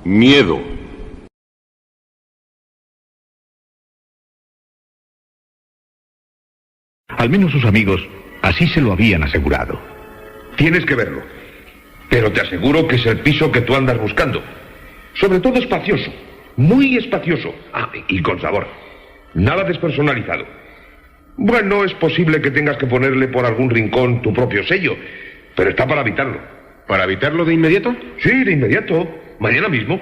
Miedo. Al menos sus amigos así se lo habían asegurado. Tienes que verlo. Pero te aseguro que es el piso que tú andas buscando. Sobre todo espacioso. Muy espacioso. Ah, y con sabor. Nada despersonalizado. Bueno, es posible que tengas que ponerle por algún rincón tu propio sello, pero está para habitarlo. ¿Para habitarlo de inmediato? Sí, de inmediato. Mañana mismo.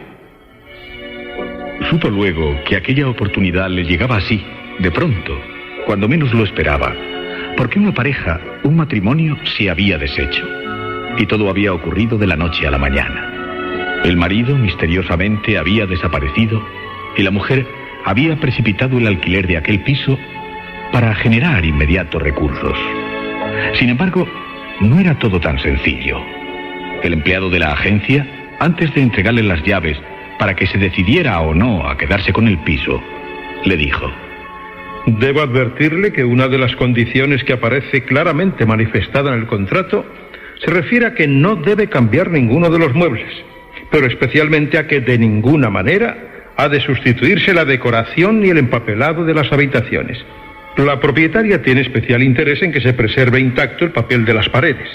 Supo luego que aquella oportunidad le llegaba así, de pronto, cuando menos lo esperaba, porque una pareja, un matrimonio, se había deshecho. Y todo había ocurrido de la noche a la mañana. El marido misteriosamente había desaparecido y la mujer había precipitado el alquiler de aquel piso para generar inmediatos recursos. Sin embargo, no era todo tan sencillo. El empleado de la agencia, antes de entregarle las llaves para que se decidiera o no a quedarse con el piso, le dijo: debo advertirle que una de las condiciones que aparece claramente manifestada en el contrato se refiere a que no debe cambiar ninguno de los muebles, pero especialmente a que de ninguna manera ha de sustituirse la decoración ni el empapelado de las habitaciones. La propietaria tiene especial interés en que se preserve intacto el papel de las paredes.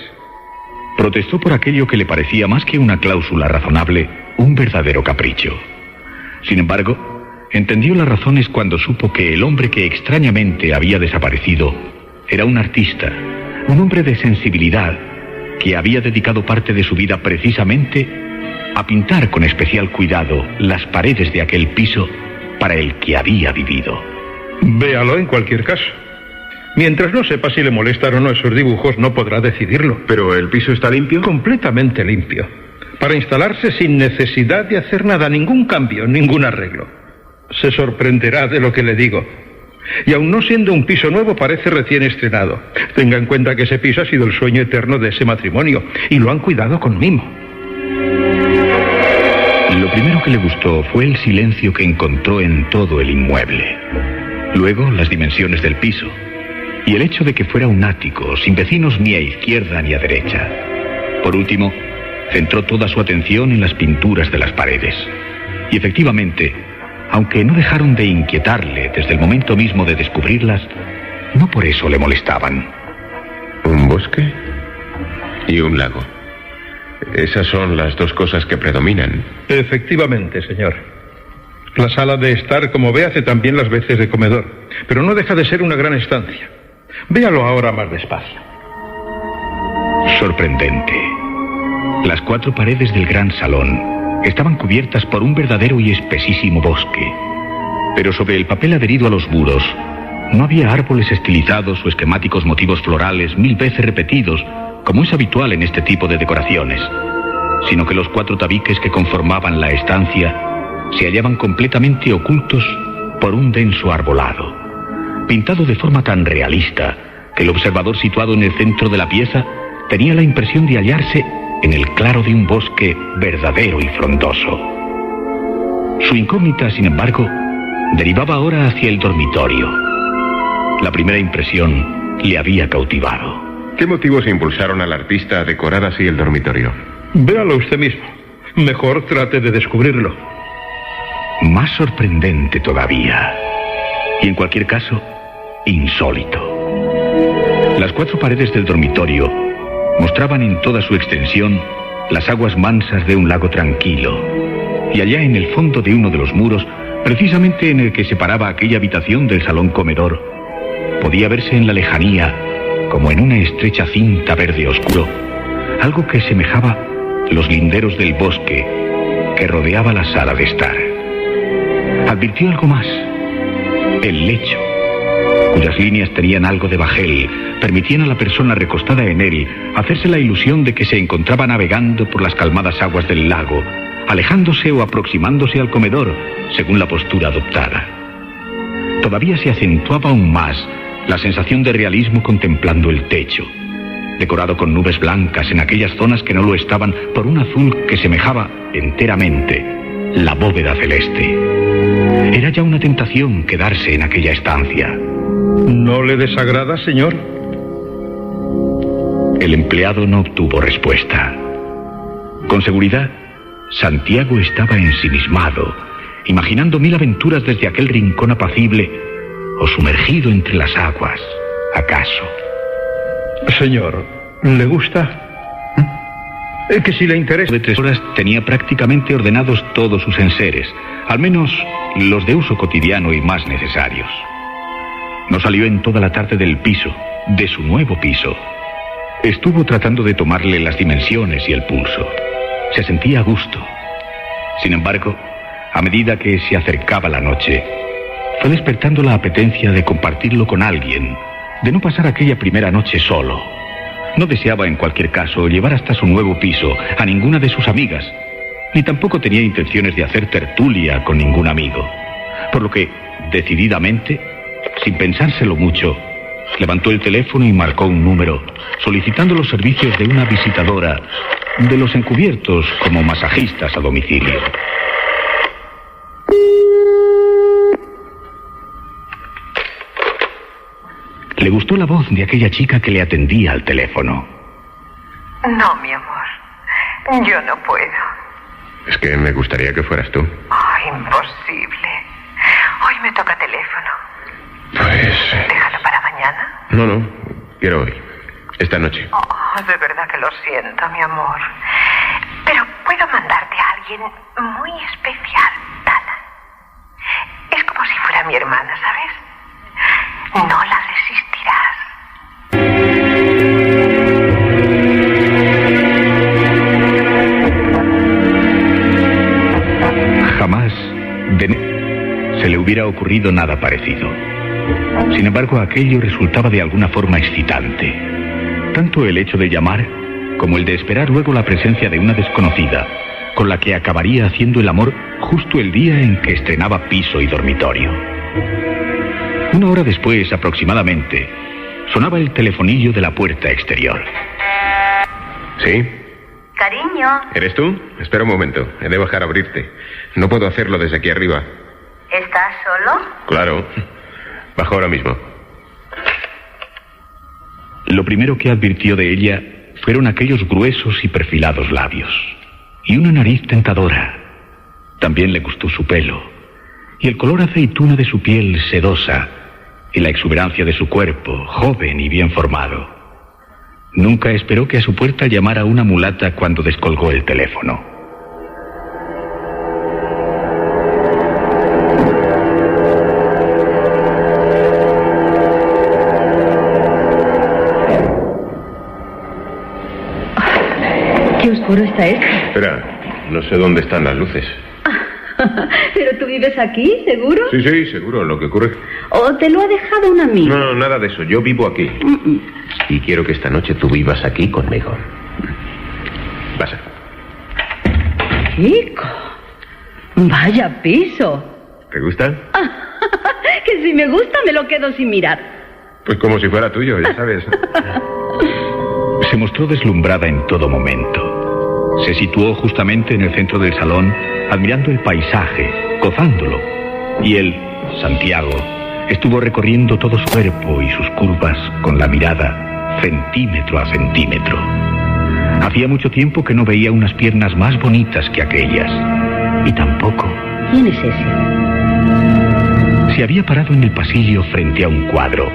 Protestó por aquello que le parecía más que una cláusula razonable, un verdadero capricho. Sin embargo, entendió las razones cuando supo que el hombre que extrañamente había desaparecido era un artista, un hombre de sensibilidad que había dedicado parte de su vida precisamente a pintar con especial cuidado las paredes de aquel piso para el que había vivido. Véalo en cualquier caso. Mientras no sepa si le molestan o no esos dibujos, no podrá decidirlo. ¿Pero el piso está limpio? Completamente limpio. Para instalarse sin necesidad de hacer nada, ningún cambio, ningún arreglo. Se sorprenderá de lo que le digo. Y aun no siendo un piso nuevo, parece recién estrenado. Tenga en cuenta que ese piso ha sido el sueño eterno de ese matrimonio, y lo han cuidado con mimo. Lo primero que le gustó fue el silencio que encontró en todo el inmueble. Luego, las dimensiones del piso. Y el hecho de que fuera un ático, sin vecinos ni a izquierda ni a derecha. Por último, centró toda su atención en las pinturas de las paredes. Y efectivamente, aunque no dejaron de inquietarle desde el momento mismo de descubrirlas, no por eso le molestaban. Un bosque y un lago. Esas son las dos cosas que predominan. Efectivamente, señor. La sala de estar, como ve, hace también las veces de comedor, pero no deja de ser una gran estancia. Véalo ahora más despacio. Sorprendente. Las 4 paredes del gran salón estaban cubiertas por un verdadero y espesísimo bosque. Pero sobre el papel adherido a los muros no había árboles estilizados o esquemáticos motivos florales 1000 veces repetidos, como es habitual en este tipo de decoraciones, sino que los 4 tabiques que conformaban la estancia se hallaban completamente ocultos por un denso arbolado, pintado de forma tan realista que el observador situado en el centro de la pieza tenía la impresión de hallarse en el claro de un bosque verdadero y frondoso. Su incógnita, sin embargo, derivaba ahora hacia el dormitorio. La primera impresión le había cautivado. ¿Qué motivos impulsaron al artista a decorar así el dormitorio? Véalo usted mismo. Mejor trate de descubrirlo. Más sorprendente todavía. Y en cualquier caso, insólito. Las 4 paredes del dormitorio mostraban en toda su extensión las aguas mansas de un lago tranquilo. Y allá en el fondo de uno de los muros, precisamente en el que separaba aquella habitación del salón comedor, podía verse en la lejanía, como en una estrecha cinta verde oscuro, algo que semejaba los linderos del bosque que rodeaba la sala de estar. Advirtió algo más: el lecho, cuyas líneas tenían algo de bajel, permitían a la persona recostada en él hacerse la ilusión de que se encontraba navegando por las calmadas aguas del lago, alejándose o aproximándose al comedor, según la postura adoptada. Todavía se acentuaba aún más la sensación de realismo contemplando el techo, decorado con nubes blancas en aquellas zonas que no lo estaban por un azul que semejaba enteramente la bóveda celeste. Era ya una tentación quedarse en aquella estancia. ¿No le desagrada, señor? El empleado no obtuvo respuesta. Con seguridad, Santiago estaba ensimismado, imaginando mil aventuras desde aquel rincón apacible o sumergido entre las aguas, ¿acaso? Señor, ¿le gusta? Que si le interesa... De 3 horas tenía prácticamente ordenados todos sus enseres, al menos los de uso cotidiano y más necesarios. No salió en toda la tarde del piso, de su nuevo piso. Estuvo tratando de tomarle las dimensiones y el pulso. Se sentía a gusto. Sin embargo, a medida que se acercaba la noche, fue despertando la apetencia de compartirlo con alguien, de no pasar aquella primera noche solo. No deseaba en cualquier caso llevar hasta su nuevo piso a ninguna de sus amigas, ni tampoco tenía intenciones de hacer tertulia con ningún amigo. Por lo que, decididamente, sin pensárselo mucho, levantó el teléfono y marcó un número, solicitando los servicios de una visitadora de los encubiertos como masajistas a domicilio. Le gustó la voz de aquella chica que le atendía al teléfono. No, mi amor, yo no puedo. Es que me gustaría que fueras tú. Oh, imposible. Hoy me toca teléfono. Pues... ¿Déjalo para mañana? No, quiero hoy. Esta noche. Oh, de verdad que lo siento, mi amor. Pero puedo mandarte a alguien muy especial, Tana. Es como si fuera mi hermana, ¿sabes? No la resistirás. Jamás se le hubiera ocurrido nada parecido. Sin embargo, aquello resultaba de alguna forma excitante. Tanto el hecho de llamar como el de esperar luego la presencia de una desconocida, con la que acabaría haciendo el amor justo el día en que estrenaba piso y dormitorio. 1 hora después, aproximadamente, sonaba el telefonillo de la puerta exterior. ¿Sí? Cariño. ¿Eres tú? Espera un momento, he de bajar a abrirte. No puedo hacerlo desde aquí arriba. ¿Estás solo? Claro. Bajo ahora mismo. Lo primero que advirtió de ella fueron aquellos gruesos y perfilados labios, y una nariz tentadora. También le gustó su pelo, y el color aceituna de su piel sedosa, y la exuberancia de su cuerpo, joven y bien formado. Nunca esperó que a su puerta llamara una mulata cuando descolgó el teléfono. ¿Qué oscuro está esto? Espera, no sé dónde están las luces. ¿Pero tú vives aquí, seguro? Sí, seguro, lo que ocurre... ¿O te lo ha dejado un amigo? No, nada de eso, yo vivo aquí. Y quiero que esta noche tú vivas aquí conmigo. Pasa. Chico, vaya piso. ¿Te gusta? Que si me gusta me lo quedo sin mirar. Pues como si fuera tuyo, ya sabes. Se mostró deslumbrada en todo momento. Se situó justamente en el centro del salón, admirando el paisaje, gozándolo. Y él, Santiago, estuvo recorriendo todo su cuerpo y sus curvas con la mirada, centímetro a centímetro. Hacía mucho tiempo que no veía unas piernas más bonitas que aquellas. Y tampoco... ¿Quién es ese? Se había parado en el pasillo frente a un cuadro,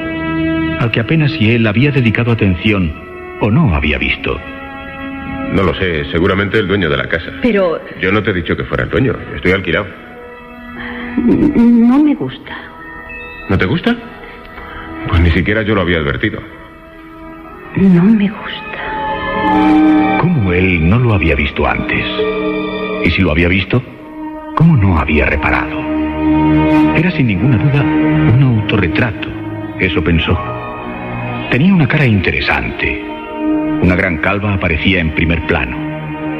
al que apenas si él había dedicado atención o no había visto. No lo sé, seguramente el dueño de la casa. Pero... Yo no te he dicho que fuera el dueño, estoy alquilado. No me gusta. ¿No te gusta? Pues ni siquiera yo lo había advertido. No me gusta. ¿Cómo él no lo había visto antes? Y si lo había visto, ¿cómo no había reparado? Era sin ninguna duda un autorretrato, eso pensó. Tenía una cara interesante. Una gran calva aparecía en primer plano,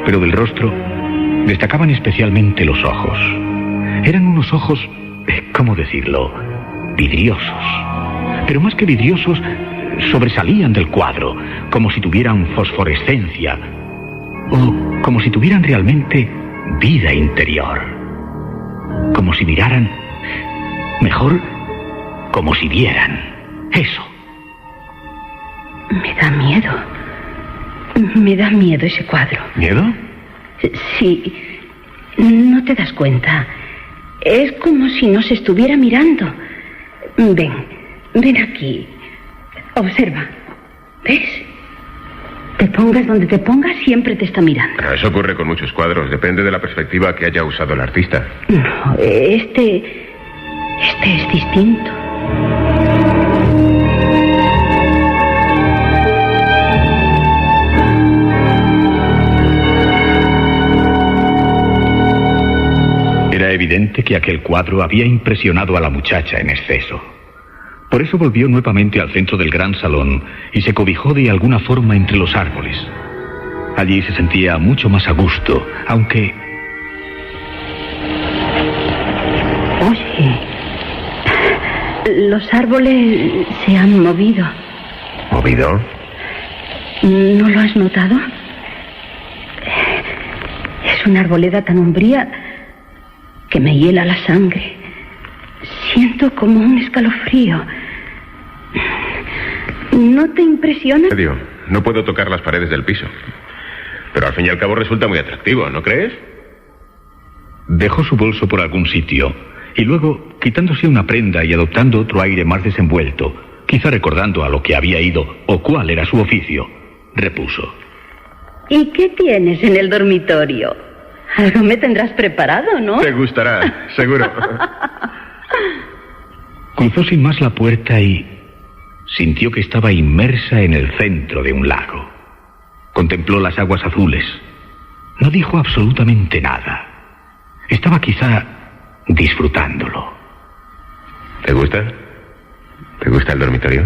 pero del rostro destacaban especialmente los ojos. Eran unos ojos, ¿cómo decirlo?, vidriosos. Pero más que vidriosos, sobresalían del cuadro, como si tuvieran fosforescencia, o como si tuvieran realmente vida interior. Como si miraran, mejor, como si vieran. Eso. Me da miedo. Me da miedo ese cuadro. ¿Miedo? Sí, No te das cuenta. Es como si nos estuviera mirando. Ven aquí. Observa. ¿Ves? Te pongas donde te pongas, siempre te está mirando. Eso ocurre con muchos cuadros. Depende de la perspectiva que haya usado el artista. No, este es distinto. Era evidente que aquel cuadro había impresionado a la muchacha en exceso. Por eso volvió nuevamente al centro del gran salón y se cobijó de alguna forma entre los árboles. Allí se sentía mucho más a gusto, aunque... Oye, los árboles se han movido. ¿Movido? ¿No lo has notado? Es una arboleda tan umbría que me hiela la sangre. Siento como un escalofrío. ¿No te impresiona? No puedo tocar las paredes del piso. Pero al fin y al cabo resulta muy atractivo, ¿no crees? Dejó su bolso por algún sitio y luego, quitándose una prenda y adoptando otro aire más desenvuelto, quizá recordando a lo que había ido o cuál era su oficio, repuso. ¿Y qué tienes en el dormitorio? Algo me tendrás preparado, ¿no? Te gustará, seguro. Cruzó sin más la puerta y sintió que estaba inmersa en el centro de un lago. Contempló las aguas azules. No dijo absolutamente nada. Estaba quizá disfrutándolo. ¿Te gusta? ¿Te gusta el dormitorio?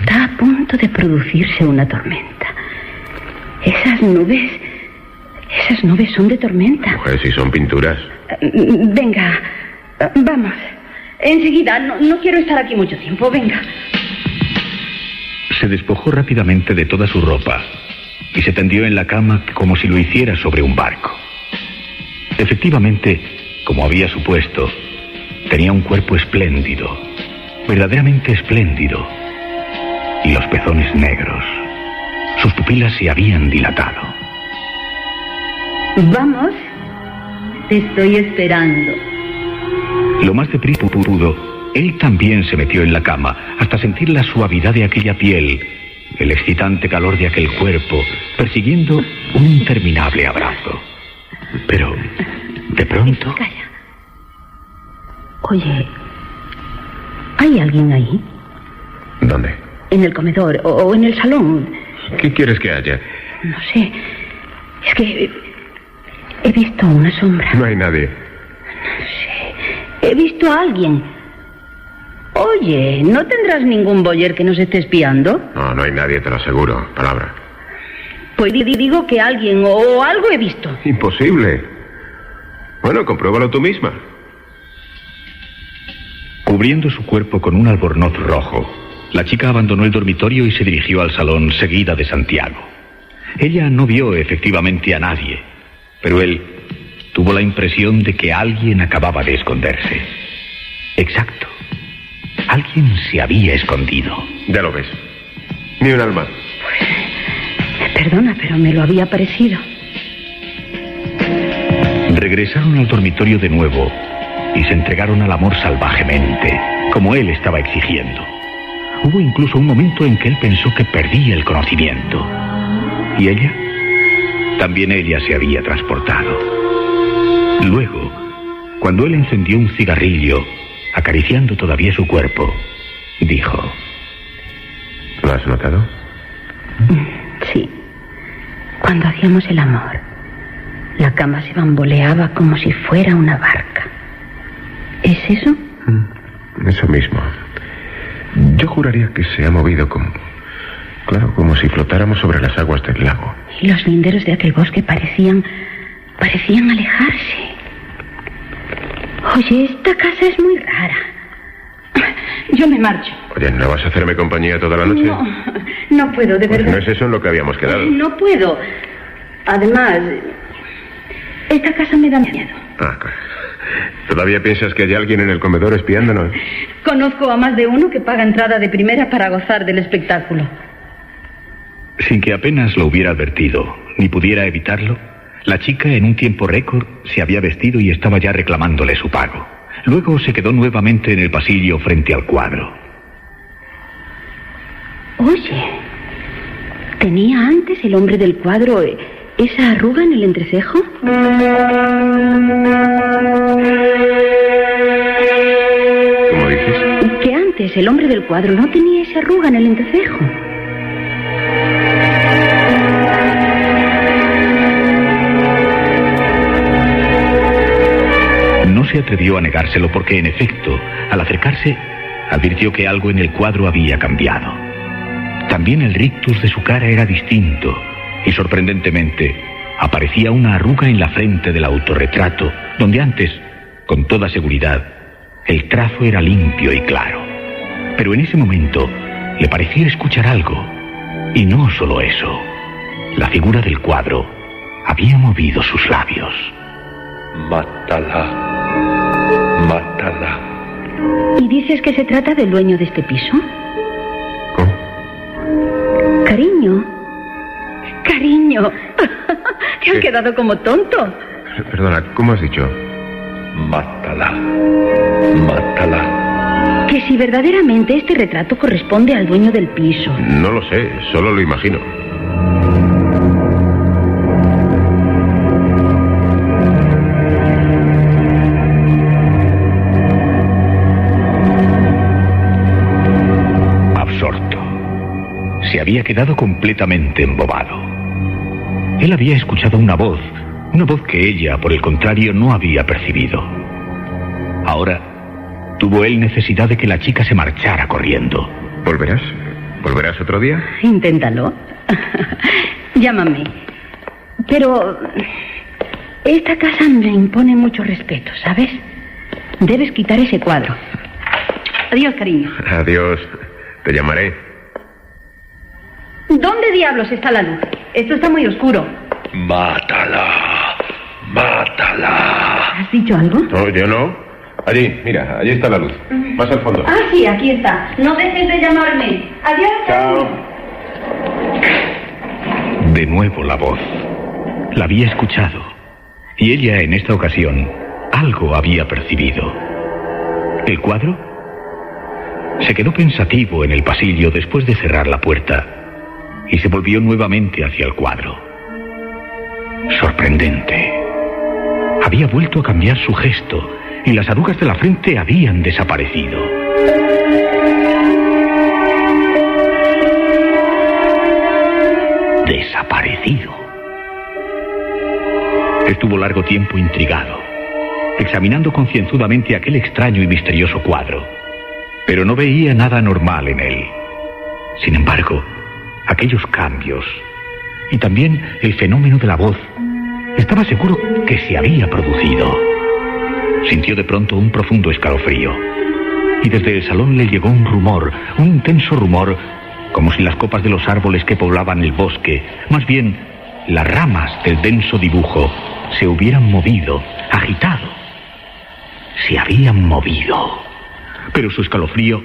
Está a punto de producirse una tormenta. Esas nubes son de tormenta. Pues si son pinturas. Venga, vamos. Enseguida, no quiero estar aquí mucho tiempo, venga. Se despojó rápidamente de toda su ropa y se tendió en la cama como si lo hiciera sobre un barco. Efectivamente, como había supuesto, tenía un cuerpo espléndido, verdaderamente espléndido, y los pezones negros. Sus pupilas se habían dilatado. Vamos, te estoy esperando. Lo más deprisa pudo, él también se metió en la cama hasta sentir la suavidad de aquella piel, el excitante calor de aquel cuerpo, persiguiendo un interminable abrazo. Pero, de pronto... Calla. Oye, ¿hay alguien ahí? ¿Dónde? En el comedor o en el salón. ¿Qué quieres que haya? No sé. Es que he visto una sombra. No hay nadie. No sé. He visto a alguien. Oye, ¿no tendrás ningún boyer que nos esté espiando? No hay nadie, te lo aseguro. Palabra. Pues digo que alguien o algo he visto. Imposible. Bueno, compruébalo tú misma. Cubriendo su cuerpo con un albornoz rojo, la chica abandonó el dormitorio y se dirigió al salón seguida de Santiago. Ella no vio efectivamente a nadie, pero él tuvo la impresión de que alguien acababa de esconderse. Exacto. Alguien se había escondido. Ya lo ves. Ni un alma. Perdona, pero me lo había parecido. Regresaron al dormitorio de nuevo y se entregaron al amor salvajemente, como él estaba exigiendo. Hubo incluso un momento en que él pensó que perdía el conocimiento. ¿Y ella? También ella se había transportado. Luego, cuando él encendió un cigarrillo, acariciando todavía su cuerpo, dijo... ¿Lo has notado? Sí. Cuando hacíamos el amor, la cama se bamboleaba como si fuera una barca. ¿Es eso? Eso mismo. Yo juraría que se ha movido como... Claro, como si flotáramos sobre las aguas del lago. Y los linderos de aquel bosque parecían alejarse. Oye, esta casa es muy rara. Yo me marcho. Oye, ¿no vas a hacerme compañía toda la noche? No puedo, de Pues verdad. no es eso en lo que habíamos quedado. No puedo. Además, esta casa me da miedo. ¿Todavía piensas que hay alguien en el comedor espiándonos? Conozco a más de uno que paga entrada de primera para gozar del espectáculo. Sin que apenas lo hubiera advertido, ni pudiera evitarlo, La chica en un tiempo récord se había vestido y estaba ya reclamándole su pago. Luego se quedó nuevamente en el pasillo frente al cuadro. Oye, ¿tenía antes el hombre del cuadro esa arruga en el entrecejo? ¿Cómo dices? Que antes el hombre del cuadro no tenía esa arruga en el entrecejo. No se atrevió a negárselo porque, en efecto, al acercarse, advirtió que algo en el cuadro había cambiado. También el rictus de su cara era distinto y, sorprendentemente, aparecía una arruga en la frente del autorretrato, donde antes, con toda seguridad, el trazo era limpio y claro. Pero en ese momento le parecía escuchar algo. Y no solo eso. La figura del cuadro había movido sus labios. Mátala. Mátala. ¿Y dices que se trata del dueño de este piso? ¿Cómo? Cariño. Cariño. Te has ¿Qué? quedado como tonto. Perdona, ¿cómo has dicho? Mátala. Mátala. Que si verdaderamente este retrato corresponde al dueño del piso. No lo sé, solo lo imagino. Absorto. Se había quedado completamente embobado. Él había escuchado una voz que ella, por el contrario, no había percibido. Ahora tuvo él necesidad de que la chica se marchara corriendo. ¿Volverás? ¿Volverás otro día? Inténtalo. Llámame. Pero esta casa me impone mucho respeto, ¿sabes? Debes quitar ese cuadro. Adiós, cariño. Adiós. Te llamaré. ¿Dónde diablos está la luz? Esto está muy oscuro. Mátala. Mátala. ¿Has dicho algo? No, yo no. Allí, mira, allí está la luz. Más al fondo. Ah, sí, aquí está. No dejes de llamarme. Adiós. Chao. De nuevo la voz. La había escuchado. Y ella, en esta ocasión, algo había percibido. ¿El cuadro? Se quedó pensativo en el pasillo después de cerrar la puerta y se volvió nuevamente hacia el cuadro. Sorprendente. Había vuelto a cambiar su gesto y las arrugas de la frente habían desaparecido. Desaparecido. Estuvo largo tiempo intrigado, examinando concienzudamente aquel extraño y misterioso cuadro, pero no veía nada normal en él. Sin embargo, aquellos cambios y también el fenómeno de la voz, estaba seguro que se había producido. Sintió de pronto un profundo escalofrío y desde el salón le llegó un rumor, un intenso rumor, como si las copas de los árboles que poblaban el bosque, más bien las ramas del denso dibujo, se hubieran movido, agitado. Se habían movido. Pero su escalofrío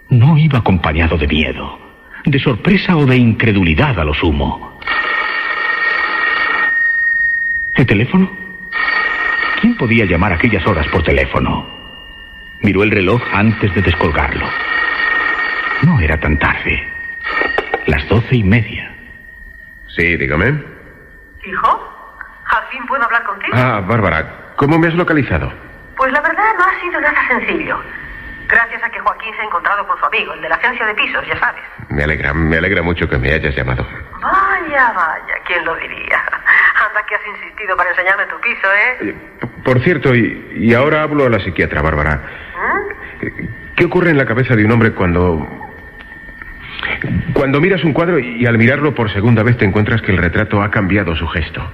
no iba acompañado de miedo, de sorpresa o de incredulidad a lo sumo. ¿El teléfono? ¿Quién podía llamar a aquellas horas por teléfono? Miró el reloj antes de descolgarlo. No era tan tarde. Las 12:30. Sí, dígame. ¿Hijo? ¿Al fin puedo hablar contigo? Ah, Bárbara, ¿cómo me has localizado? Pues la verdad no ha sido nada sencillo. Gracias a que Joaquín se ha encontrado con su amigo, el de la agencia de pisos, ya sabes. Me alegra mucho que me hayas llamado. Vaya, ¿quién lo diría? Anda que has insistido para enseñarme tu piso, ¿eh? Por cierto, y ahora hablo a la psiquiatra, Bárbara. ¿Qué ocurre en la cabeza de un hombre cuando miras un cuadro y al mirarlo por segunda vez te encuentras que el retrato ha cambiado su gesto?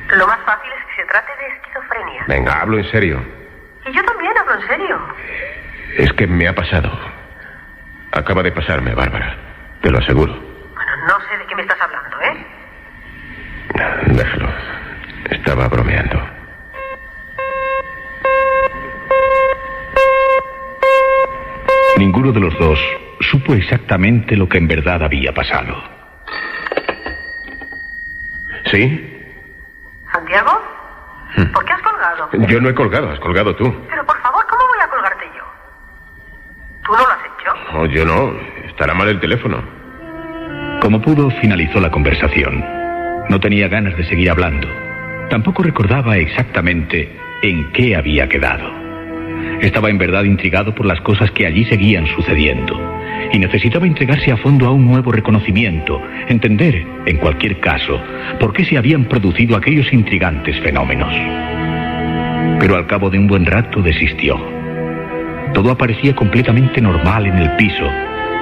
Pues lo más fácil es que se trate de esquizofrenia. Venga, hablo en serio. Y yo también hablo en serio. Es que me ha pasado. Acaba de pasarme, Bárbara. Te lo aseguro. Bueno, no sé de qué me estás hablando, ¿eh? Déjalo. Estaba bromeando. Ninguno de los dos supo exactamente lo que en verdad había pasado. ¿Sí? ¿Santiago? ¿Por qué has colgado? Yo no he colgado, has colgado tú. Pero por favor, ¿cómo voy a colgarte yo? ¿Tú no lo has hecho? No, yo no. Estará mal el teléfono. Como pudo, finalizó la conversación. No tenía ganas de seguir hablando. Tampoco recordaba exactamente en qué había quedado. Estaba en verdad intrigado por las cosas que allí seguían sucediendo y necesitaba entregarse a fondo a un nuevo reconocimiento, entender, en cualquier caso, por qué se habían producido aquellos intrigantes fenómenos. Pero al cabo de un buen rato desistió. Todo aparecía completamente normal en el piso,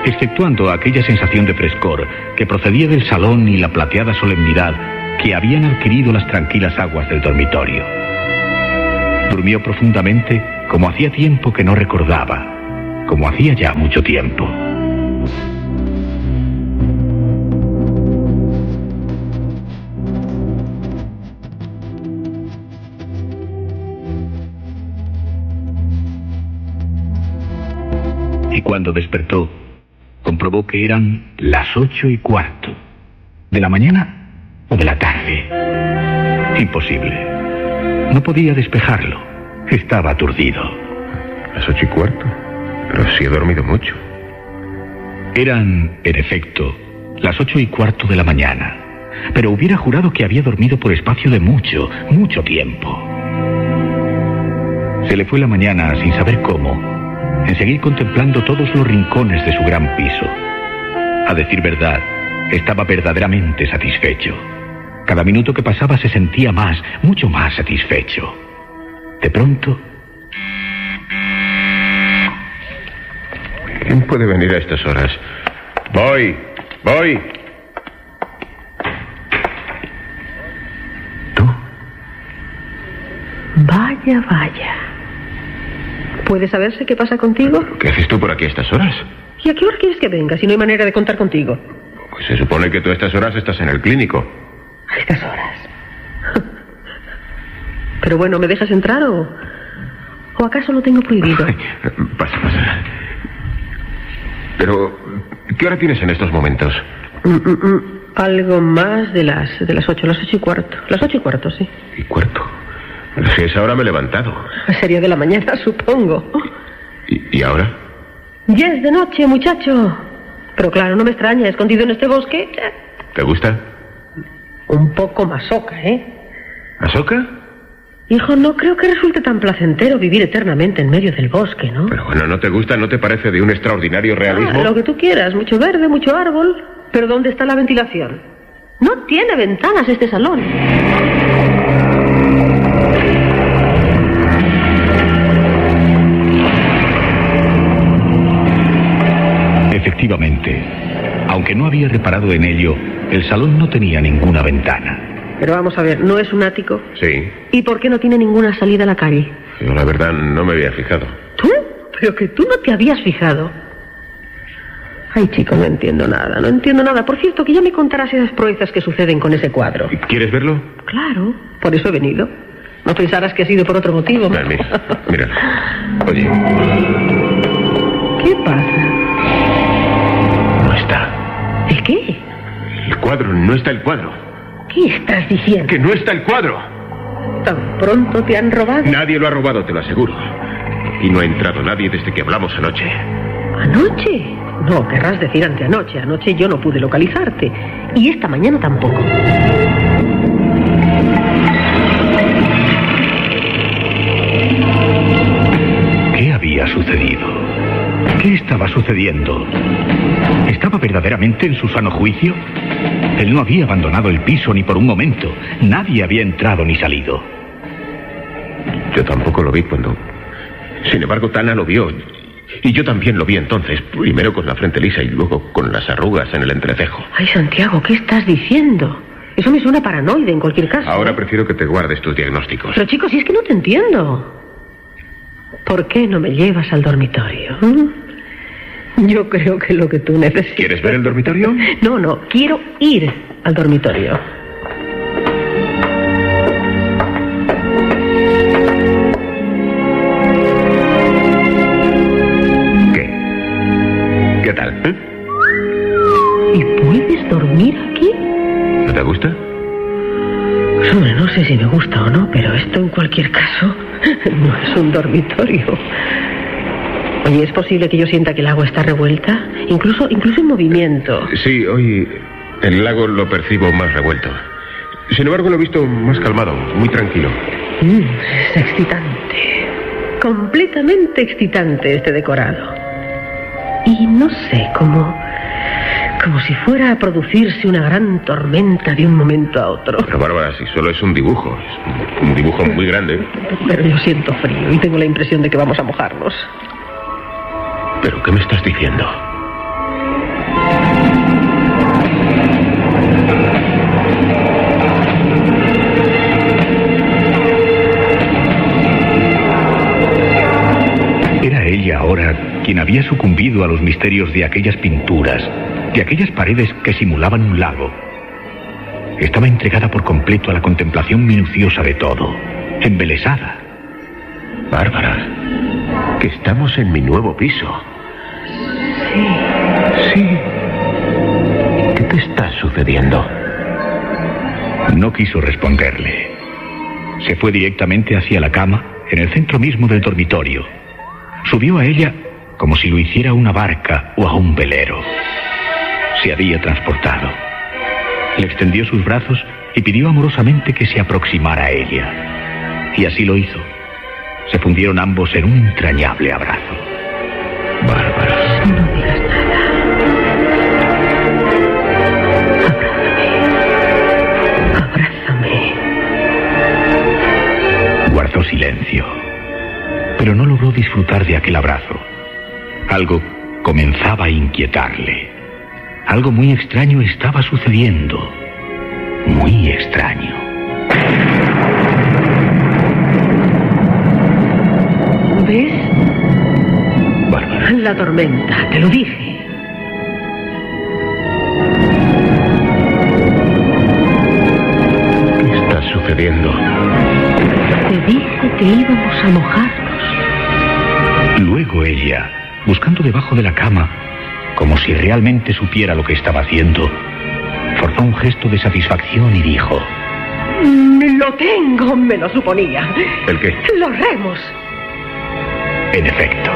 exceptuando aquella sensación de frescor que procedía del salón y la plateada solemnidad que habían adquirido las tranquilas aguas del dormitorio. Durmió profundamente, como hacía tiempo que no recordaba, como hacía ya mucho tiempo. Y cuando despertó, comprobó que eran las 8:15 de la mañana o de la tarde. Imposible. No podía despejarlo. Estaba aturdido. Las 8:15. Pero sí he dormido mucho. Eran, en efecto, las 8:15 de la mañana, pero hubiera jurado que había dormido por espacio de mucho, mucho tiempo. Se le fue la mañana sin saber cómo, en seguir contemplando todos los rincones de su gran piso. A decir verdad, estaba verdaderamente satisfecho. Cada minuto que pasaba se sentía más, mucho más satisfecho. De pronto... ¿Quién puede venir a estas horas? Voy. ¿Tú? Vaya. ¿Puede saberse qué pasa contigo? ¿Qué haces tú por aquí a estas horas? ¿Y a qué hora quieres que venga si no hay manera de contar contigo? Pues se supone que tú a estas horas estás en el clínico. ¿A estas horas? Pero bueno, ¿me dejas entrar o acaso lo tengo prohibido? Ay, pasa. Pero, ¿qué hora tienes en estos momentos? Algo más de las 8, las 8:15. Las 8:15, sí. ¿8:15? Si a esa hora me he levantado. Sería de la mañana, supongo. ¿Y ahora? Ya es de noche, muchacho. Pero claro, no me extraña, escondido en este bosque. ¿Te gusta? Un poco masoca, ¿eh? ¿Masoca? Hijo, no creo que resulte tan placentero vivir eternamente en medio del bosque, ¿no? Pero bueno, ¿no te gusta? ¿No te parece de un extraordinario realismo? Lo que tú quieras, mucho verde, mucho árbol. Pero ¿dónde está la ventilación? No tiene ventanas este salón. Efectivamente, aunque no había reparado en ello, el salón no tenía ninguna ventana. Pero vamos a ver, ¿no es un ático? Sí. ¿Y por qué no tiene ninguna salida a la calle? Yo la verdad no me había fijado. ¿Tú? Pero que tú no te habías fijado. Ay, chico, no entiendo nada. Por cierto, que ya me contarás esas proezas que suceden con ese cuadro. ¿Quieres verlo? Claro, por eso he venido. No pensarás que ha sido por otro motivo. Mira. Oye. ¿Qué pasa? No está. ¿El qué? El cuadro, no está el cuadro. ¿Qué estás diciendo? ¡Que no está el cuadro! ¿Tan pronto te han robado? Nadie lo ha robado, te lo aseguro. Y no ha entrado nadie desde que hablamos anoche. ¿Anoche? No, querrás decir anteanoche. Anoche yo no pude localizarte. Y esta mañana tampoco. ¿Qué había sucedido? ¿Qué estaba sucediendo? ¿Estaba verdaderamente en su sano juicio? Él no había abandonado el piso ni por un momento. Nadie había entrado ni salido. Yo tampoco lo vi cuando... Sin embargo, Tana lo vio. Y yo también lo vi entonces. Primero con la frente lisa y luego con las arrugas en el entrecejo. Ay, Santiago, ¿qué estás diciendo? Eso me suena paranoide en cualquier caso. Ahora prefiero que te guardes tus diagnósticos. Pero chicos, si es que no te entiendo. ¿Por qué no me llevas al dormitorio? Yo creo que lo que tú necesitas... ¿Quieres ver el dormitorio? No, quiero ir al dormitorio. ¿Qué tal? ¿Y puedes dormir aquí? ¿No te gusta? sé si me gusta o no, pero esto en cualquier caso no es un dormitorio. Oye, ¿es posible que yo sienta que el agua está revuelta? Incluso en movimiento. Sí, hoy el lago lo percibo más revuelto. Sin embargo, lo he visto más calmado, muy tranquilo. Es excitante. Completamente excitante este decorado. Y no sé, como si fuera a producirse una gran tormenta de un momento a otro. Pero Bárbara, si solo es un dibujo muy grande. Pero yo siento frío y tengo la impresión de que vamos a mojarnos. ¿Pero qué me estás diciendo? Era ella ahora quien había sucumbido a los misterios de aquellas pinturas, de aquellas paredes que simulaban un lago. Estaba entregada por completo a la contemplación minuciosa de todo, embelesada. Bárbara, que estamos en mi nuevo piso. Sí. ¿Qué te está sucediendo? No quiso responderle. Se fue directamente hacia la cama, en el centro mismo del dormitorio. Subió a ella como si lo hiciera a una barca o a un velero. Se había transportado. Le extendió sus brazos y pidió amorosamente que se aproximara a ella. Y así lo hizo. Se fundieron ambos en un entrañable abrazo. Bárbara. No digas nada. Abrázame. Guardó silencio, pero no logró disfrutar de aquel abrazo. Algo comenzaba a inquietarle. Algo muy extraño estaba sucediendo. Muy extraño. ¿Ves? Bárbara. La tormenta, te lo dije. ¿Qué está sucediendo? Te dije que íbamos a mojarnos. Luego ella, buscando debajo de la cama, como si realmente supiera lo que estaba haciendo, forzó un gesto de satisfacción y dijo: Lo tengo, me lo suponía. ¿El qué? Los remos. En efecto,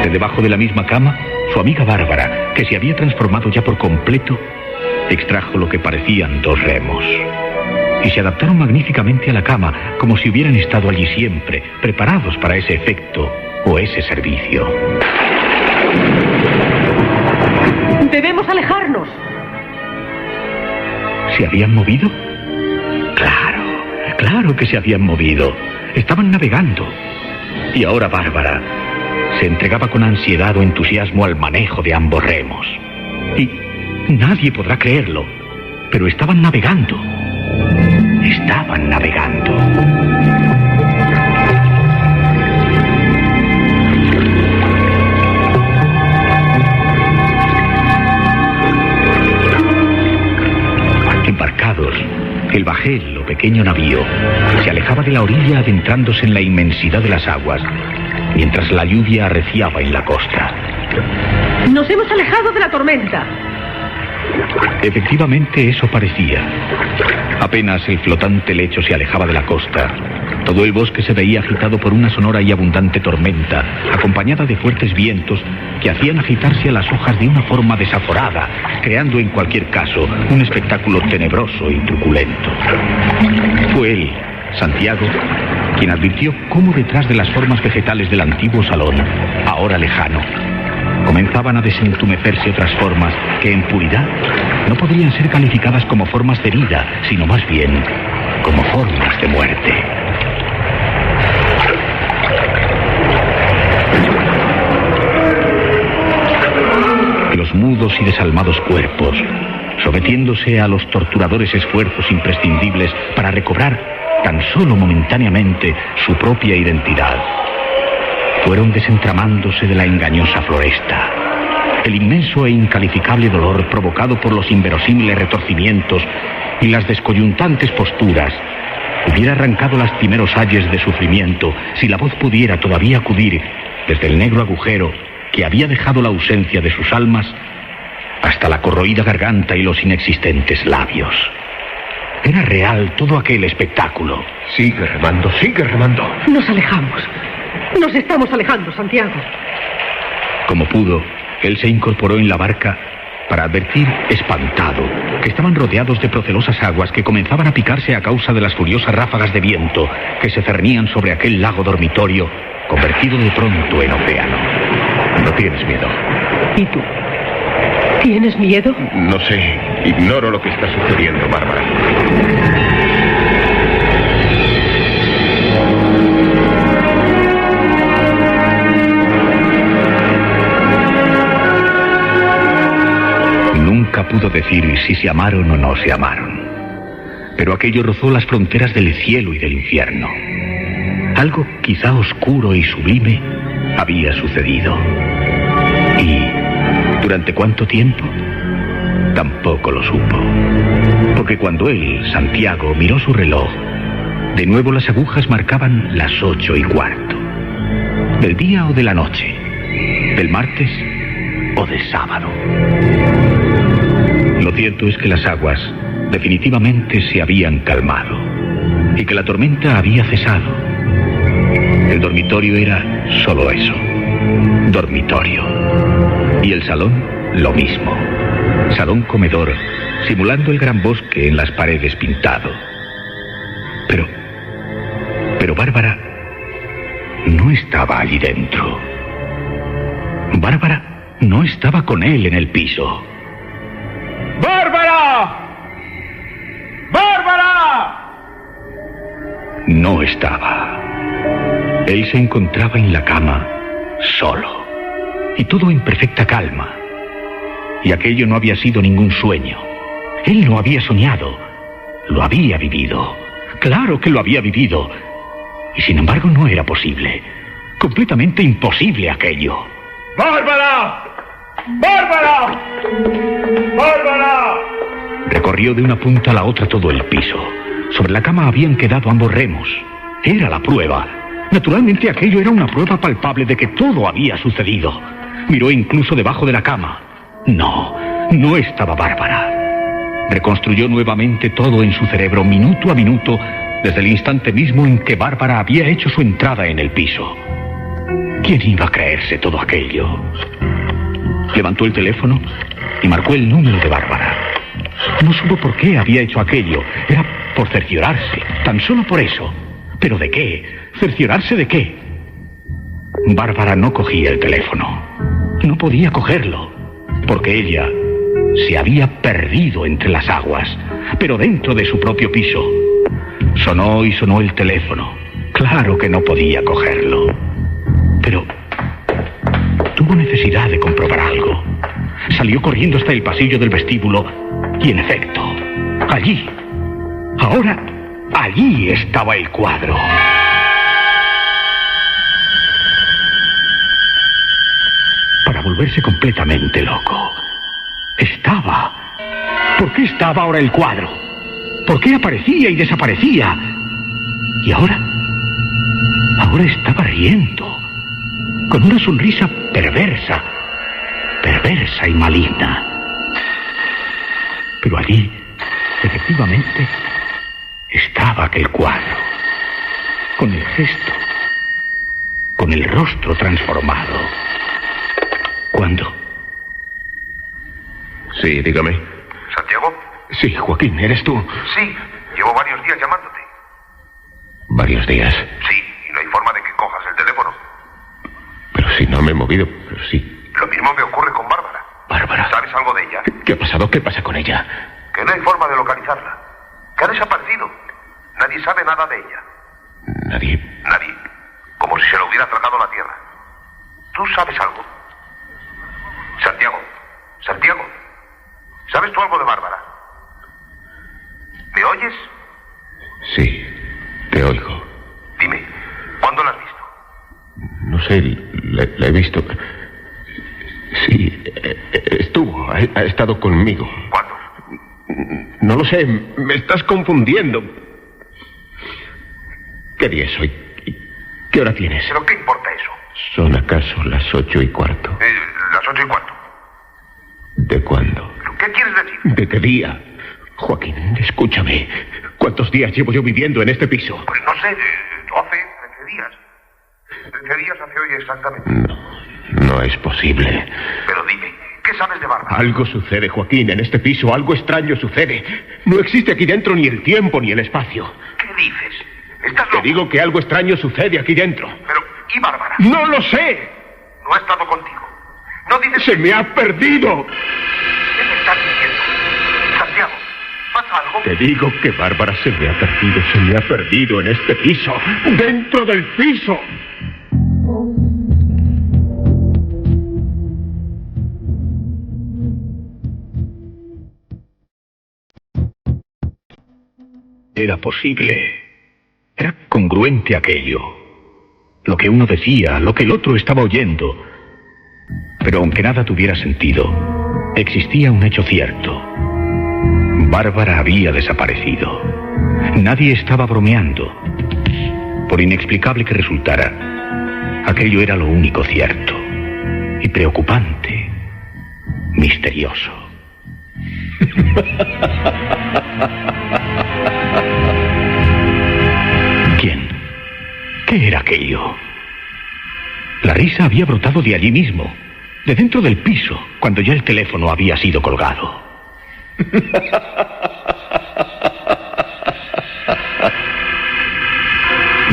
de debajo de la misma cama, su amiga Bárbara, que se había transformado ya por completo, extrajo lo que parecían 2 remos. Y se adaptaron magníficamente a la cama, como si hubieran estado allí siempre, preparados para ese efecto o ese servicio. Debemos alejarnos. ¿Se habían movido? Claro que se habían movido. Estaban navegando. Y ahora Bárbara se entregaba con ansiedad o entusiasmo al manejo de ambos remos. Y nadie podrá creerlo, pero estaban navegando. Estaban navegando. Embarcados, el bajel o pequeño navío se alejaba de la orilla adentrándose en la inmensidad de las aguas, mientras la lluvia arreciaba en la costa. Nos hemos alejado de la tormenta. Efectivamente, eso parecía. Apenas el flotante lecho se alejaba de la costa, todo el bosque se veía agitado por una sonora y abundante tormenta, acompañada de fuertes vientos que hacían agitarse a las hojas de una forma desaforada, creando en cualquier caso un espectáculo tenebroso y truculento. Fue él, Santiago, quien advirtió cómo detrás de las formas vegetales del antiguo salón, ahora lejano, comenzaban a desentumecerse otras formas que en puridad no podrían ser calificadas como formas de vida, sino más bien como formas de muerte. Los mudos y desalmados cuerpos, sometiéndose a los torturadores esfuerzos imprescindibles para recobrar, tan solo momentáneamente, su propia identidad, fueron desentramándose de la engañosa floresta. El inmenso e incalificable dolor provocado por los inverosímiles retorcimientos y las descoyuntantes posturas hubiera arrancado lastimeros ayes de sufrimiento si la voz pudiera todavía acudir desde el negro agujero que había dejado la ausencia de sus almas hasta la corroída garganta y los inexistentes labios. Era real todo aquel espectáculo. Sigue remando, sigue remando. Nos alejamos. Nos estamos alejando, Santiago. Como pudo, él se incorporó en la barca para advertir, espantado, que estaban rodeados de procelosas aguas que comenzaban a picarse a causa de las furiosas ráfagas de viento que se cernían sobre aquel lago dormitorio, convertido de pronto en océano. No tienes miedo. ¿Y tú? ¿Tienes miedo? No sé, ignoro lo que está sucediendo, Bárbara. Nunca pudo decir si se amaron o no se amaron. Pero aquello rozó las fronteras del cielo y del infierno. Algo quizá oscuro y sublime había sucedido. ¿Y durante cuánto tiempo? Tampoco lo supo. Porque cuando él, Santiago, miró su reloj, de nuevo las agujas marcaban las 8:15. ¿Del día o de la noche? ¿Del martes o de sábado? Lo cierto es que las aguas definitivamente se habían calmado y que la tormenta había cesado. El dormitorio era solo eso, dormitorio. Y el salón, lo mismo. Salón comedor, simulando el gran bosque en las paredes pintado. Pero Bárbara no estaba allí dentro. Bárbara no estaba con él en el piso. ¡Bárbara! ¡Bárbara! No estaba. Él se encontraba en la cama, solo, y todo en perfecta calma. Y aquello no había sido ningún sueño. Él no había soñado, lo había vivido. Claro que lo había vivido. Y sin embargo no era posible. Completamente imposible aquello. ¡Bárbara! ¡Bárbara! ¡Bárbara! Recorrió de una punta a la otra todo el piso. Sobre la cama habían quedado ambos remos. Era la prueba. Naturalmente aquello era una prueba palpable de que todo había sucedido. Miró incluso debajo de la cama. No estaba Bárbara. Reconstruyó nuevamente todo en su cerebro, minuto a minuto, desde el instante mismo en que Bárbara había hecho su entrada en el piso. ¿Quién iba a creerse todo aquello? Levantó el teléfono y marcó el número de Bárbara. No supo por qué había hecho aquello. Era por cerciorarse, tan solo por eso. ¿Pero de qué? ¿Cerciorarse de qué? Bárbara no cogía el teléfono. No podía cogerlo, porque ella se había perdido entre las aguas, pero dentro de su propio piso. Sonó y sonó el teléfono. Claro que no podía cogerlo. Pero tuvo necesidad de comprobar algo. Salió corriendo hasta el pasillo del vestíbulo y, en efecto, allí, ahora, allí estaba el cuadro. Para volverse completamente loco. Estaba. ¿Por qué estaba ahora el cuadro? ¿Por qué aparecía y desaparecía? Y ahora estaba riendo, con una sonrisa perversa y maligna. Pero allí, efectivamente, estaba aquel cuadro, con el gesto, con el rostro transformado. ¿Cuándo? Sí, dígame. ¿Santiago? Sí, Joaquín, ¿eres tú? Sí, llevo varios días llamándote. ¿Varios días? Sí, y no hay forma de que cojas el teléfono. Pero si no me he movido, pero sí. Lo mismo me ocurre con Bárbara. ¿Bárbara? ¿Sabes algo de ella? ¿Qué ha pasado? ¿Qué pasa con ella? Que no hay forma de localizarla. Que ha desaparecido. Nadie sabe nada de ella. Nadie. Nadie. Como si se lo hubiera tratado la tierra. ¿Tú sabes algo? Santiago. ¿Sabes tú algo de Bárbara? ¿Me oyes? Sí, te oigo. Dime, ¿cuándo la has visto? No sé, la he visto. Sí, estuvo, ha estado conmigo. ¿Cuándo? No lo sé, me estás confundiendo. ¿Qué día es hoy? ¿Qué hora tienes? ¿Pero qué importa eso? ¿Son acaso las 8:15? Las 8:15. ¿De cuándo? ¿Qué quieres decir? ¿De qué día? Joaquín, escúchame. ¿Cuántos días llevo yo viviendo en este piso? Pues no sé, 12, 13 días. 13 días hace hoy exactamente. No es posible. Pero dime, ¿qué sabes de Bárbara? Algo sucede, Joaquín, en este piso. Algo extraño sucede. No existe aquí dentro ni el tiempo ni el espacio. ¿Qué dices? ¿Estás loco? Te digo que algo extraño sucede aquí dentro. Pero, ¿y Bárbara? ¡No lo sé! No ha estado contigo. No dices... ¡Se me ha perdido! ¿Qué me estás diciendo? Santiago, ¿pasa algo? Te digo que Bárbara se me ha perdido en este piso. ¡Dentro del piso! Era posible. Era congruente aquello. Lo que uno decía, lo que el otro estaba oyendo. Pero aunque nada tuviera sentido, existía un hecho cierto. Bárbara había desaparecido. Nadie estaba bromeando. Por inexplicable que resultara, aquello era lo único cierto. Y preocupante. Misterioso. ¿Quién? ¿Qué era aquello? La risa había brotado de allí mismo, de dentro del piso, cuando ya el teléfono había sido colgado.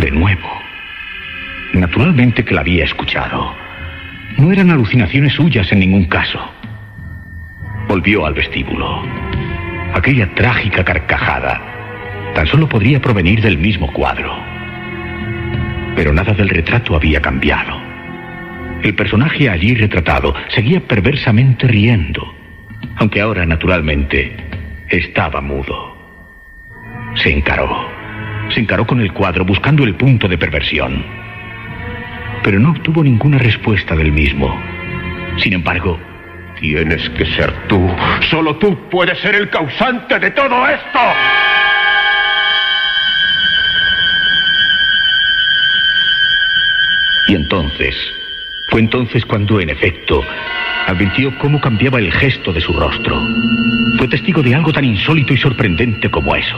De nuevo. Naturalmente que la había escuchado. No eran alucinaciones suyas en ningún caso. Volvió al vestíbulo. Aquella trágica carcajada tan solo podría provenir del mismo cuadro. Pero nada del retrato había cambiado. El personaje allí retratado seguía perversamente riendo, aunque ahora, naturalmente, estaba mudo. Se encaró con el cuadro buscando el punto de perversión. Pero no obtuvo ninguna respuesta del mismo. Sin embargo, tienes que ser tú. Solo tú puedes ser el causante de todo esto. Y fue entonces cuando, en efecto, advirtió cómo cambiaba el gesto de su rostro. Fue testigo de algo tan insólito y sorprendente como eso.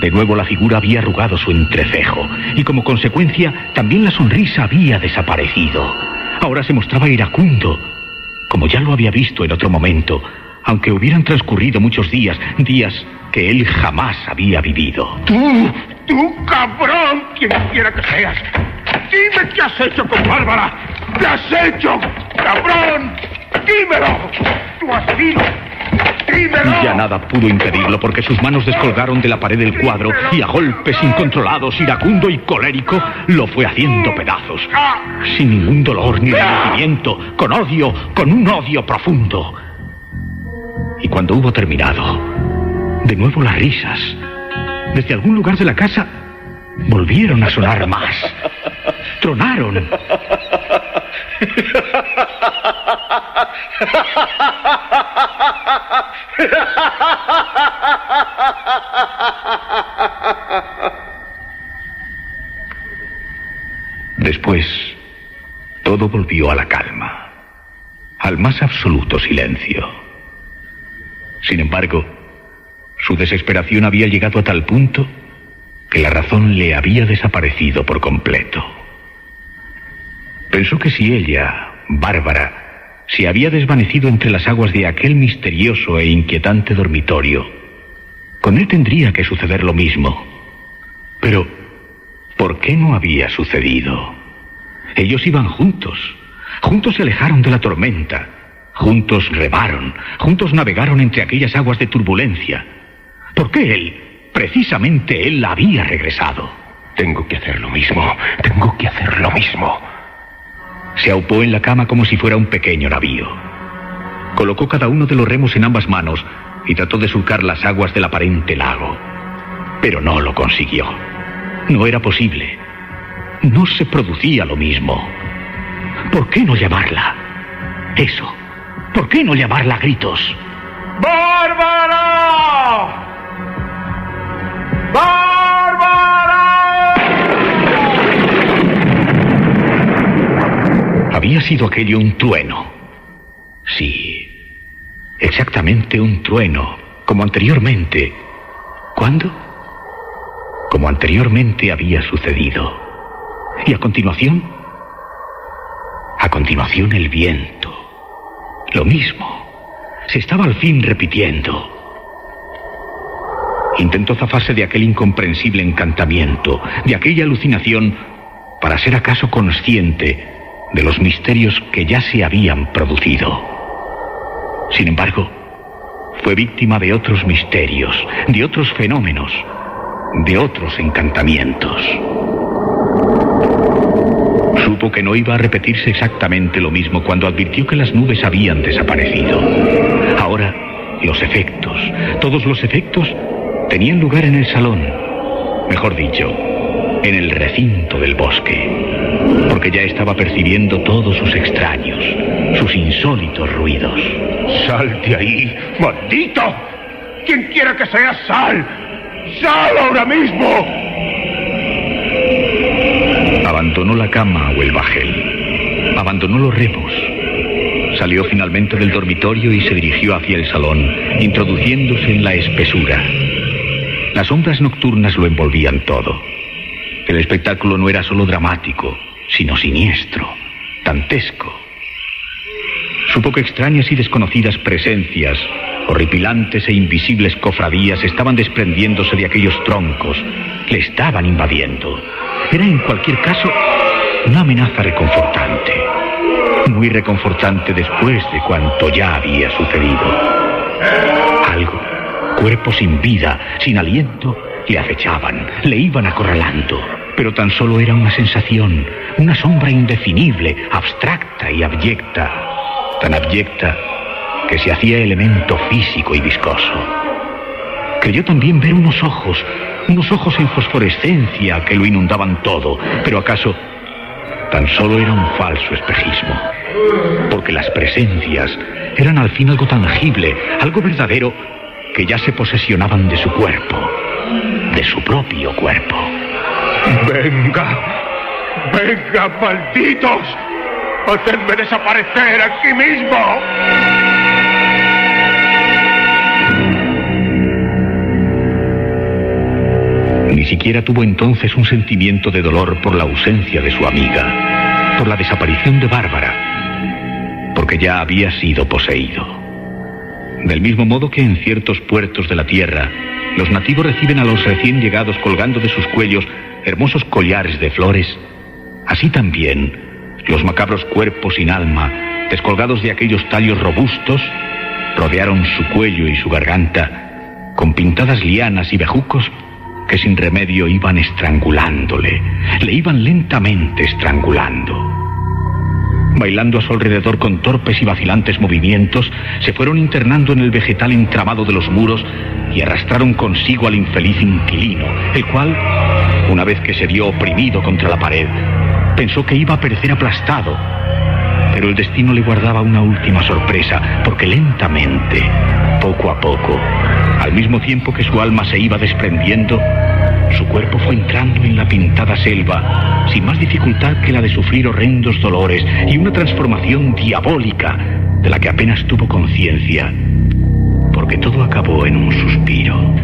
De nuevo la figura había arrugado su entrecejo, y como consecuencia, también la sonrisa había desaparecido. Ahora se mostraba iracundo, como ya lo había visto en otro momento, aunque hubieran transcurrido muchos días que él jamás había vivido. ¡Tú, cabrón! Quien quiera que seas. Dime qué has hecho con Bárbara. ¿Qué has hecho, cabrón? ¡Dímelo! ¡Tú asesino! ¡Dímelo! Ya nada pudo impedirlo porque sus manos descolgaron de la pared del cuadro y a golpes incontrolados, iracundo y colérico, lo fue haciendo pedazos. Sin ningún dolor ni remordimiento, con un odio profundo. Y cuando hubo terminado, de nuevo las risas, desde algún lugar de la casa, volvieron a sonar más. Tronaron. Después, todo volvió a la calma, al más absoluto silencio. Sin embargo, su desesperación había llegado a tal punto que la razón le había desaparecido por completo. Pensó que si ella, Bárbara, se había desvanecido entre las aguas de aquel misterioso e inquietante dormitorio, con él tendría que suceder lo mismo. Pero, ¿por qué no había sucedido? Ellos iban juntos se alejaron de la tormenta, juntos remaron, juntos navegaron entre aquellas aguas de turbulencia. ¿Por qué él, precisamente él, había regresado? Tengo que hacer lo mismo. Se aupó en la cama como si fuera un pequeño navío. Colocó cada uno de los remos en ambas manos y trató de surcar las aguas del aparente lago. Pero no lo consiguió. No era posible. No se producía lo mismo. ¿Por qué no llamarla? Eso. ¿Por qué no llamarla a gritos? ¡Bárbara! ¡Bárbara! Había sido aquello un trueno. Sí, exactamente un trueno, como anteriormente. ¿Cuándo? Como anteriormente había sucedido. Y a continuación el viento. Lo mismo. Se estaba al fin repitiendo. Intentó zafarse de aquel incomprensible encantamiento, de aquella alucinación, para ser acaso consciente de los misterios que ya se habían producido. Sin embargo, fue víctima de otros misterios, de otros fenómenos, de otros encantamientos. Supo que no iba a repetirse exactamente lo mismo cuando advirtió que las nubes habían desaparecido. Ahora, los efectos, todos los efectos, tenían lugar en el salón, mejor dicho, en el recinto del bosque, porque ya estaba percibiendo todos sus extraños, sus insólitos ruidos. ¡Sal de ahí, maldito! ¡Quien quiera que sea, sal! ¡Sal ahora mismo! Abandonó la cama o el bajel, abandonó los remos, salió finalmente del dormitorio y se dirigió hacia el salón, introduciéndose en la espesura. Las sombras nocturnas lo envolvían todo. El espectáculo no era solo dramático, sino siniestro, dantesco. Supo que extrañas y desconocidas presencias, horripilantes e invisibles cofradías estaban desprendiéndose de aquellos troncos, le estaban invadiendo. Era en cualquier caso una amenaza reconfortante, muy reconfortante después de cuanto ya había sucedido. Algo, cuerpos sin vida, sin aliento, le acechaban, le iban acorralando, pero tan solo era una sensación, una sombra indefinible, abstracta y abyecta, tan abyecta que se hacía elemento físico y viscoso. Creyó también ver unos ojos en fosforescencia que lo inundaban todo, pero acaso tan solo era un falso espejismo, porque las presencias eran al fin algo tangible, algo verdadero, que ya se posesionaban de su cuerpo, de su propio cuerpo. ¡Venga! ¡Venga, malditos! ¡Hacedme desaparecer aquí mismo! Ni siquiera tuvo entonces un sentimiento de dolor por la ausencia de su amiga, por la desaparición de Bárbara, porque ya había sido poseído. Del mismo modo que en ciertos puertos de la tierra, los nativos reciben a los recién llegados colgando de sus cuellos hermosos collares de flores, así también los macabros cuerpos sin alma, descolgados de aquellos tallos robustos, rodearon su cuello y su garganta con pintadas lianas y bejucos que sin remedio iban estrangulándole, le iban lentamente estrangulando. Bailando a su alrededor con torpes y vacilantes movimientos, se fueron internando en el vegetal entramado de los muros y arrastraron consigo al infeliz inquilino, el cual, una vez que se vio oprimido contra la pared, pensó que iba a perecer aplastado. Pero el destino le guardaba una última sorpresa, porque lentamente, poco a poco, al mismo tiempo que su alma se iba desprendiendo, su cuerpo fue entrando en la pintada selva, sin más dificultad que la de sufrir horrendos dolores y una transformación diabólica de la que apenas tuvo conciencia, porque todo acabó en un suspiro.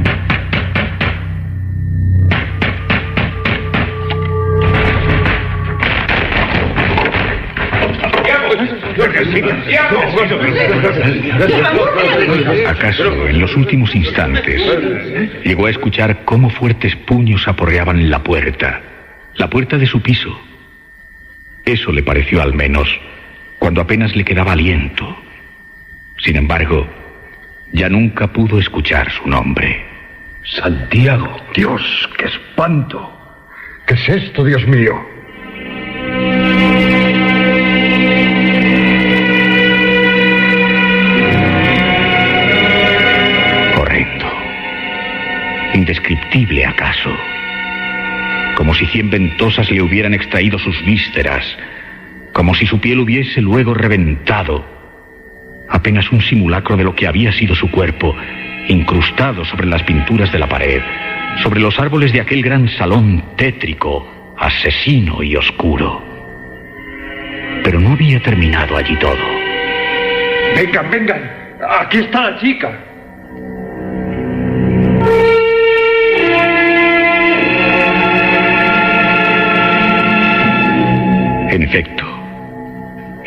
¿Acaso en los últimos instantes llegó a escuchar cómo fuertes puños aporreaban la puerta de su piso? Eso le pareció al menos cuando apenas le quedaba aliento. Sin embargo, ya nunca pudo escuchar su nombre. Santiago. Dios, qué espanto. ¿Qué es esto, Dios mío? Indescriptible acaso, como si 100 ventosas le hubieran extraído sus vísceras, como si su piel hubiese luego reventado, apenas un simulacro de lo que había sido su cuerpo, incrustado sobre las pinturas de la pared, sobre los árboles de aquel gran salón tétrico, asesino y oscuro. Pero no había terminado allí todo. Vengan, vengan, aquí está la chica.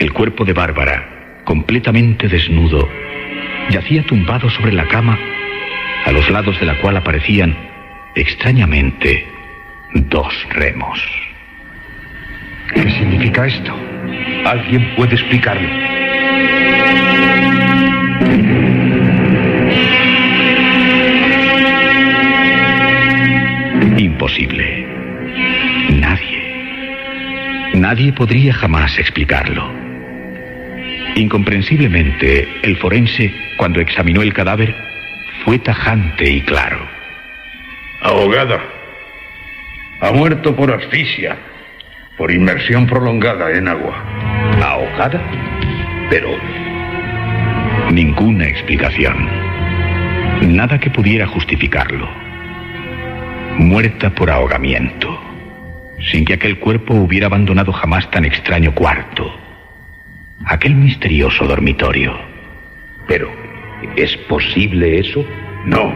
El cuerpo de Bárbara, completamente desnudo, yacía tumbado sobre la cama, a los lados de la cual aparecían, extrañamente, 2 remos. ¿Qué significa esto? ¿Alguien puede explicarlo? Imposible. Nadie podría jamás explicarlo. Incomprensiblemente, el forense, cuando examinó el cadáver, fue tajante y claro. Ahogada. Ha muerto por asfixia, por inmersión prolongada en agua. ¿Ahogada? Pero... Ninguna explicación. Nada que pudiera justificarlo. Muerta por ahogamiento, sin que aquel cuerpo hubiera abandonado jamás tan extraño cuarto, aquel misterioso dormitorio. Pero, ¿es posible eso? No.